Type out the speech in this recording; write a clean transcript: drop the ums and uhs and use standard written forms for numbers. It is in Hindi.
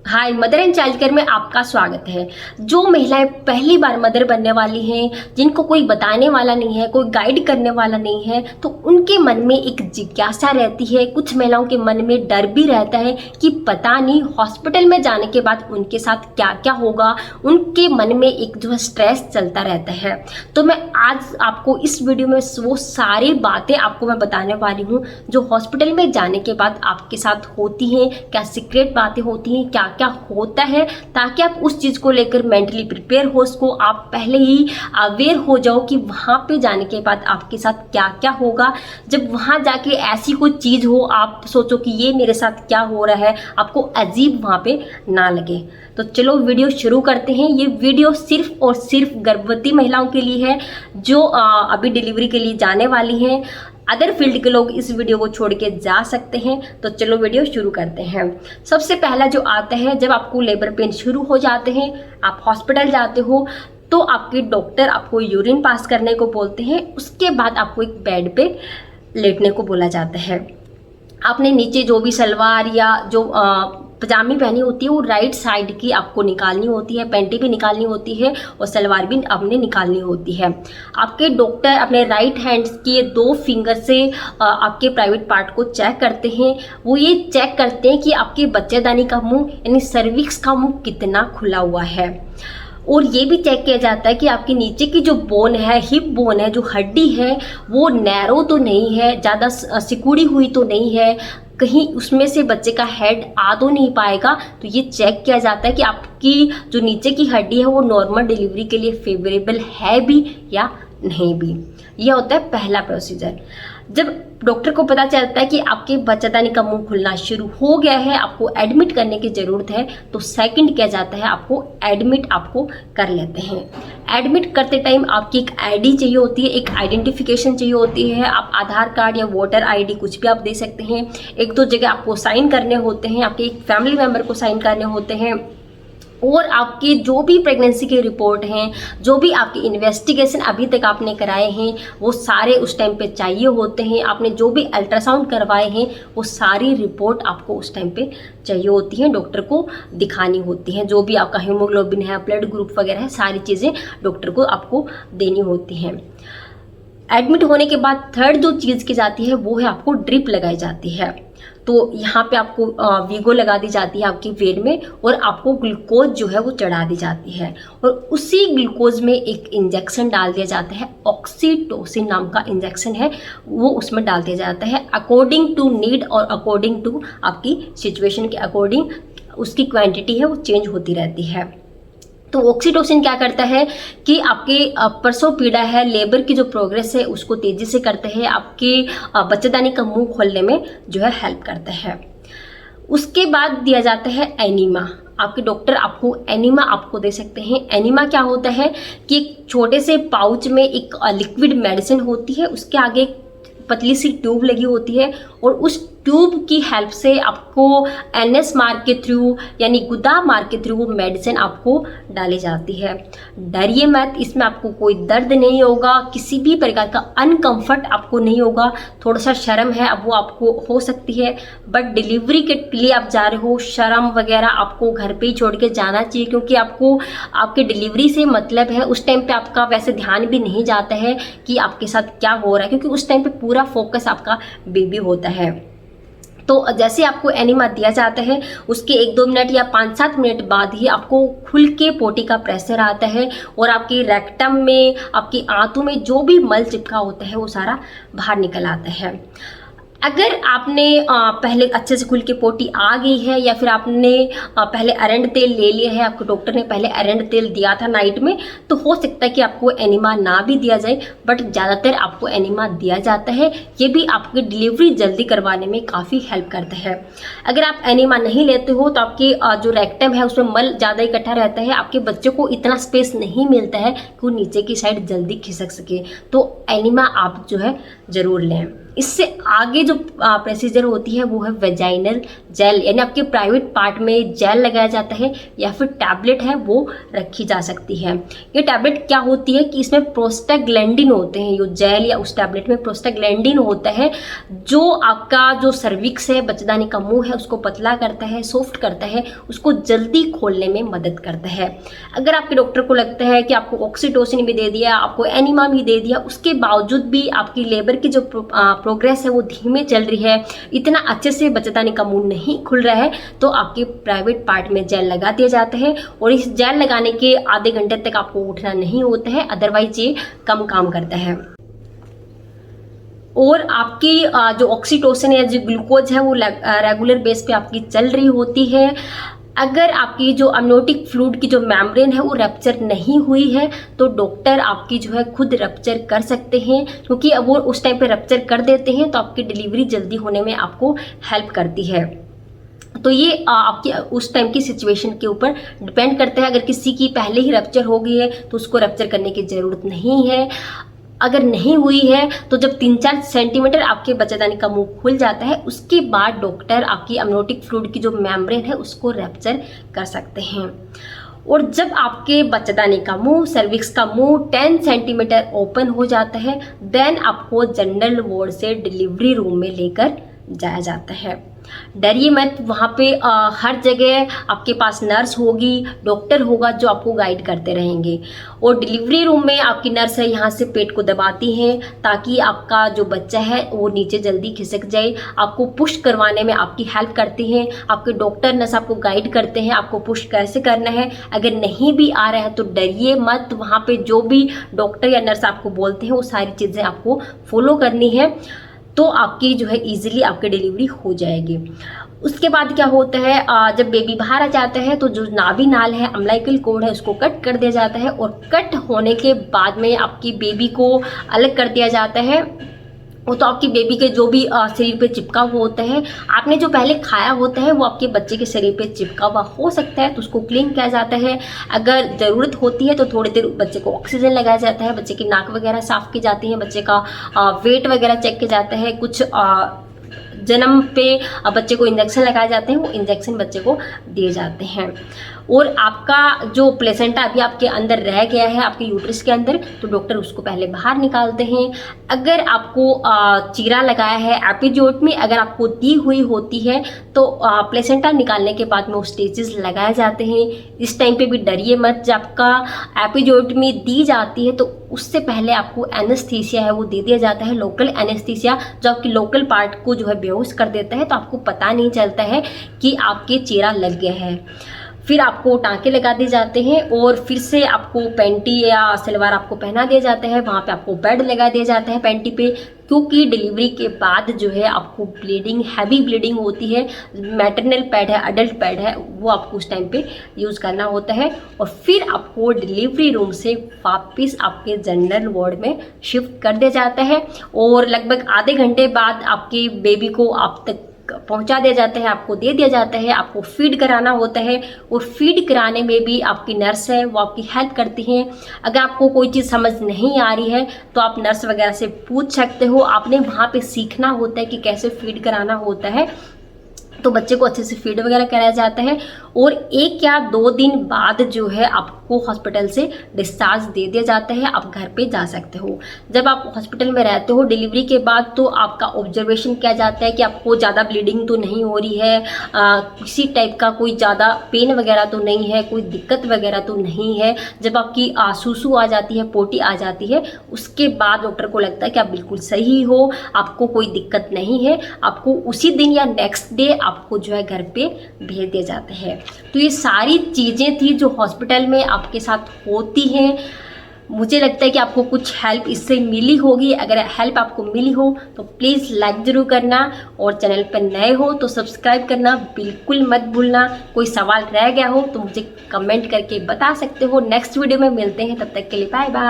Hi, mother and child care में आपका स्वागत है। जो महिलाएं पहली बार मदर बनने वाली हैं, जिनको कोई बताने वाला नहीं है, कोई गाइड करने वाला नहीं है, तो उनके मन में एक जिज्ञासा रहती है। कुछ महिलाओं के मन में डर भी रहता है कि पता नहीं हॉस्पिटल में जाने के बाद उनके साथ क्या क्या होगा। उनके मन में एक जो है स्ट्रेस चलता रहता है। तो मैं आज आपको इस वीडियो में वो सारी बातें आपको मैं बताने वाली हूँ जो हॉस्पिटल में जाने के बाद आपके साथ होती हैं। क्या सीक्रेट बातें होती हैं, क्या क्या होता है, ताकि आप उस चीज़ को लेकर मेंटली प्रिपेयर हो सको। आप पहले ही अवेयर हो जाओ कि वहाँ पे जाने के बाद आपके साथ क्या क्या होगा। जब वहाँ जाके ऐसी कोई चीज़ हो, आप सोचो कि ये मेरे साथ क्या हो रहा है, आपको अजीब वहाँ पे ना लगे। तो चलो वीडियो शुरू करते हैं। ये वीडियो सिर्फ और सिर्फ गर्भवती महिलाओं के लिए है जो अभी डिलीवरी के लिए जाने वाली हैं। अदर फील्ड के लोग इस वीडियो को छोड़ के जा सकते हैं। तो चलो वीडियो शुरू करते हैं। सबसे पहला जो आता है, जब आपको लेबर पेन शुरू हो जाते हैं, आप हॉस्पिटल जाते हो, तो आपके डॉक्टर आपको यूरिन पास करने को बोलते हैं। उसके बाद आपको एक बेड पे लेटने को बोला जाता है। आपने नीचे जो भी सलवार या जो पजामी पहनी होती है वो राइट साइड की आपको निकालनी होती है, पैंटी भी निकालनी होती है और सलवार भी आपने निकालनी होती है। आपके डॉक्टर अपने राइट हैंड के 2 फिंगर से आपके प्राइवेट पार्ट को चेक करते हैं। वो ये चेक करते हैं कि आपके बच्चेदानी का मुंह यानी सर्विक्स का मुंह कितना खुला हुआ है। और ये भी चेक किया जाता है कि आपके नीचे की जो बोन है, हिप बोन है, जो हड्डी है, वो नैरो तो नहीं है, ज़्यादा सिकुड़ी हुई तो नहीं है, कहीं उसमें से बच्चे का हेड आ तो नहीं पाएगा। तो ये चेक किया जाता है कि आपकी जो नीचे की हड्डी है वो नॉर्मल डिलीवरी के लिए फेवरेबल है भी या नहीं भी। यह होता है पहला प्रोसीजर। जब डॉक्टर को पता चलता है कि आपके बच्चेदानी का मुंह खुलना शुरू हो गया है, आपको एडमिट करने की ज़रूरत है, तो सेकंड किया जाता है आपको एडमिट आपको कर लेते हैं। एडमिट करते टाइम आपकी एक आईडी चाहिए होती है, एक आइडेंटिफिकेशन चाहिए होती है। आप आधार कार्ड या वोटर आईडी कुछ भी आप दे सकते हैं। 1-2 जगह आपको साइन करने होते हैं, आपके एक फैमिली मेम्बर को साइन करने होते हैं। और आपके जो भी प्रेगनेंसी के रिपोर्ट हैं, जो भी आपके इन्वेस्टिगेशन अभी तक आपने कराए हैं, वो सारे उस टाइम पे चाहिए होते हैं। आपने जो भी अल्ट्रासाउंड करवाए हैं वो सारी रिपोर्ट आपको उस टाइम पे चाहिए होती हैं, डॉक्टर को दिखानी होती हैं। जो भी आपका हीमोग्लोबिन है, ब्लड ग्रुप वगैरह है, सारी चीज़ें डॉक्टर को आपको देनी होती हैं। एडमिट होने के बाद थर्ड जो चीज़ की जाती है वो है आपको ड्रिप लगाई जाती है। तो यहाँ पे आपको वीगो लगा दी जाती है आपकी वेन में, और आपको ग्लूकोज जो है वो चढ़ा दी जाती है। और उसी ग्लूकोज में एक इंजेक्शन डाल दिया जाता है, ऑक्सीटोसिन नाम का इंजेक्शन है, वो उसमें डाल दिया जाता है। अकॉर्डिंग टू नीड और अकॉर्डिंग टू आपकी सिचुएशन के अकॉर्डिंग उसकी क्वांटिटी है वो चेंज होती रहती है। तो ऑक्सीटोसिन क्या करता है कि आपके प्रसव पीड़ा है, लेबर की जो प्रोग्रेस है उसको तेज़ी से करता है, आपके बच्चेदानी का मुंह खोलने में जो है हेल्प करता है। उसके बाद दिया जाता है एनीमा। आपके डॉक्टर आपको एनीमा आपको दे सकते हैं। एनीमा क्या होता है कि एक छोटे से पाउच में एक लिक्विड मेडिसिन होती है, उसके आगे एक पतली सी ट्यूब लगी होती है, और उस ट्यूब की हेल्प से आपको एनएस मार्ग के थ्रू यानी गुदा मार्ग के थ्रू वो मेडिसिन आपको डाली जाती है। डरिए मत, इसमें आपको कोई दर्द नहीं होगा, किसी भी प्रकार का अनकंफर्ट आपको नहीं होगा। थोड़ा सा शर्म है अब वो आपको हो सकती है, बट डिलीवरी के लिए आप जा रहे हो, शर्म वगैरह आपको घर पे ही छोड़ के जाना चाहिए, क्योंकि आपको आपके डिलीवरी से मतलब है। उस टाइम पे आपका वैसे ध्यान भी नहीं जाता है कि आपके साथ क्या हो रहा है, क्योंकि उस टाइम पे पूरा फोकस आपका बेबी होता है। तो जैसे आपको एनीमा दिया जाता है, उसके 1-2 मिनट या 5-7 मिनट बाद ही आपको खुल के पोटी का प्रेशर आता है, और आपकी रेक्टम में, आपकी आंतों में जो भी मल चिपका होता है वो सारा बाहर निकल आता है। अगर आपने पहले अच्छे से खुल के पोटी आ गई है, या फिर आपने पहले अरंड तेल ले लिया है, आपको डॉक्टर ने पहले अरंड तेल दिया था नाइट में, तो हो सकता है कि आपको एनीमा ना भी दिया जाए, बट ज़्यादातर आपको एनीमा दिया जाता है। ये भी आपकी डिलीवरी जल्दी करवाने में काफ़ी हेल्प करता है। अगर आप एनीमा नहीं लेते हो तो आपके जो रेक्टम है उसमें मल ज़्यादा इकट्ठा रहता है, आपके बच्चे को इतना स्पेस नहीं मिलता है कि वो नीचे की साइड जल्दी खिसक सके। तो एनीमा आप जो है ज़रूर लें। इससे आगे जो प्रोसीजर होती है वो है वेजाइनल जेल, यानी आपके प्राइवेट पार्ट में जेल लगाया जाता है या फिर टैबलेट है वो रखी जा सकती है। ये टैबलेट क्या होती है कि इसमें प्रोस्टाग्लैंडिन होते हैं, ये जेल या उस टैबलेट में प्रोस्टाग्लैंडिन होता है जो आपका जो सर्विक्स है, बच्चेदानी का मुंह है, उसको पतला करता है, सॉफ्ट करता है, उसको जल्दी खोलने में मदद करता है। अगर आपके डॉक्टर को लगता है कि आपको ऑक्सीटोसिन भी दे दिया, आपको एनिमा भी दे दिया, उसके बावजूद भी आपकी लेबर की जो प्रोग्रेस है वो धीमे चल रही है, इतना अच्छे से बच्चेदानी का मुंह नहीं खुल रहा है, तो आपके प्राइवेट पार्ट में जेल लगा दिया जाता है। और इस जेल लगाने के आधे घंटे तक आपको उठना नहीं होता है, अदरवाइज ये कम काम करता है। और आपकी जो ऑक्सीटोसिन या जो ग्लूकोज है वो रेगुलर बेस पे आपकी चल रही होती है। अगर आपकी जो अमनियोटिक फ्लूइड की जो मेम्ब्रेन है वो रप्चर नहीं हुई है तो डॉक्टर आपकी जो है खुद रप्चर कर सकते हैं, क्योंकि अब वो उस टाइम पे रप्चर कर देते हैं तो आपकी डिलीवरी जल्दी होने में आपको हेल्प करती है। तो ये आपकी उस टाइम की सिचुएशन के ऊपर डिपेंड करता है। अगर किसी की पहले ही रप्चर हो गई है तो उसको रप्चर करने की ज़रूरत नहीं है। अगर नहीं हुई है तो जब 3-4 सेंटीमीटर आपके बच्चेदानी का मुंह खुल जाता है उसके बाद डॉक्टर आपकी अमनियोटिक फ्लूइड की जो मेम्ब्रेन है उसको रप्चर कर सकते हैं। और जब आपके बच्चेदानी का मुंह, सर्विक्स का मुंह 10 सेंटीमीटर ओपन हो जाता है देन आपको जनरल वार्ड से डिलीवरी रूम में लेकर जाया जाता है। डरिए मत, वहाँ पे हर जगह आपके पास नर्स होगी, डॉक्टर होगा जो आपको गाइड करते रहेंगे। और डिलीवरी रूम में आपकी नर्स है यहाँ से पेट को दबाती हैं ताकि आपका जो बच्चा है वो नीचे जल्दी खिसक जाए। आपको पुश करवाने में आपकी हेल्प करती हैं, आपके डॉक्टर नर्स आपको गाइड करते हैं आपको पुश कैसे करना है। अगर नहीं भी आ रहा है तो डरिए मत, वहाँ पे जो भी डॉक्टर या नर्स आपको बोलते हैं वो सारी चीज़ें आपको फॉलो करनी है, तो आपकी जो है इजीली आपकी डिलीवरी हो जाएगी। उसके बाद क्या होता है, जब बेबी बाहर आ जाता है तो जो नाभि नाल है, अम्बिलिकल कॉर्ड है, उसको कट कर दिया जाता है। और कट होने के बाद में आपकी बेबी को अलग कर दिया जाता है। वो तो आपकी बेबी के जो भी शरीर पे चिपका हुआ होता है, आपने जो पहले खाया होता है वो आपके बच्चे के शरीर पे चिपका हुआ हो सकता है तो उसको क्लीन किया जाता है। अगर ज़रूरत होती है तो थोड़ी देर बच्चे को ऑक्सीजन लगाया जाता है, बच्चे की नाक वगैरह साफ़ की जाती है, बच्चे का वेट वगैरह चेक किया जाता है। कुछ जन्म पे बच्चे को इंजेक्शन लगाए जाते हैं, वो इंजेक्शन बच्चे को दिए जाते हैं। और आपका जो प्लेसेंटा अभी आपके अंदर रह गया है आपके यूट्रस के अंदर, तो डॉक्टर उसको पहले बाहर निकालते हैं। अगर आपको चीरा लगाया है एपिड्यूरमी, अगर आपको दी हुई होती है तो प्लेसेंटा निकालने के बाद में वो स्टिचेस लगाए जाते हैं। इस टाइम पे भी डरिए मत, जब आपका एपिड्यूरमी दी जाती है तो उससे पहले आपको एनेस्थीसिया है वो दे दिया जाता है, लोकल एनेस्थीसिया, जो आपकी लोकल पार्ट को जो है बेहोश कर देता है, तो आपको पता नहीं चलता है कि आपके चीरा लग गया है। फिर आपको टाँके लगा दिए जाते हैं और फिर से आपको पैंटी या सलवार आपको पहना दिया जाता है। वहाँ पे आपको बेड लगा दिया जाता है पैंटी पे, क्योंकि डिलीवरी के बाद जो है आपको ब्लीडिंग, हैवी ब्लीडिंग होती है। मैटरनल पैड है, अडल्ट पैड है, वो आपको उस टाइम पे यूज़ करना होता है। और फिर आपको डिलीवरी रूम से वापस आपके जनरल वार्ड में शिफ्ट कर दिया जाता है। और लगभग आधे घंटे बाद आपके बेबी को आप तक पहुंचा दिया जाता है, आपको दे दिया जाता है। आपको फीड कराना होता है और फीड कराने में भी आपकी नर्स है वो आपकी हेल्प करती हैं। अगर आपको कोई चीज़ समझ नहीं आ रही है तो आप नर्स वगैरह से पूछ सकते हो। आपने वहाँ पे सीखना होता है कि कैसे फीड कराना होता है, तो बच्चे को अच्छे से फीड वगैरह कराया जाता है। और 1 या 2 दिन बाद जो है आपको हॉस्पिटल से डिस्चार्ज दे दिया जाता है, आप घर पे जा सकते हो। जब आप हॉस्पिटल में रहते हो डिलीवरी के बाद तो आपका ऑब्जर्वेशन किया जाता है कि आपको ज़्यादा ब्लीडिंग तो नहीं हो रही है, किसी टाइप का कोई ज़्यादा पेन वगैरह तो नहीं है, कोई दिक्कत वगैरह तो नहीं है। जब आपकी सूसू आ जाती है, पोटी आ जाती है, उसके बाद डॉक्टर को लगता है कि आप बिल्कुल सही हो, आपको कोई दिक्कत नहीं है, आपको उसी दिन या नेक्स्ट डे आपको जो है घर पे भेज दिए जाते हैं। तो ये सारी चीज़ें थी जो हॉस्पिटल में आपके साथ होती हैं। मुझे लगता है कि आपको कुछ हेल्प इससे मिली होगी। अगर हेल्प आपको मिली हो तो प्लीज़ लाइक ज़रूर करना और चैनल पर नए हो तो सब्सक्राइब करना बिल्कुल मत भूलना। कोई सवाल रह गया हो तो मुझे कमेंट करके बता सकते हो। नेक्स्ट वीडियो में मिलते हैं, तब तक के लिए बाय बाय।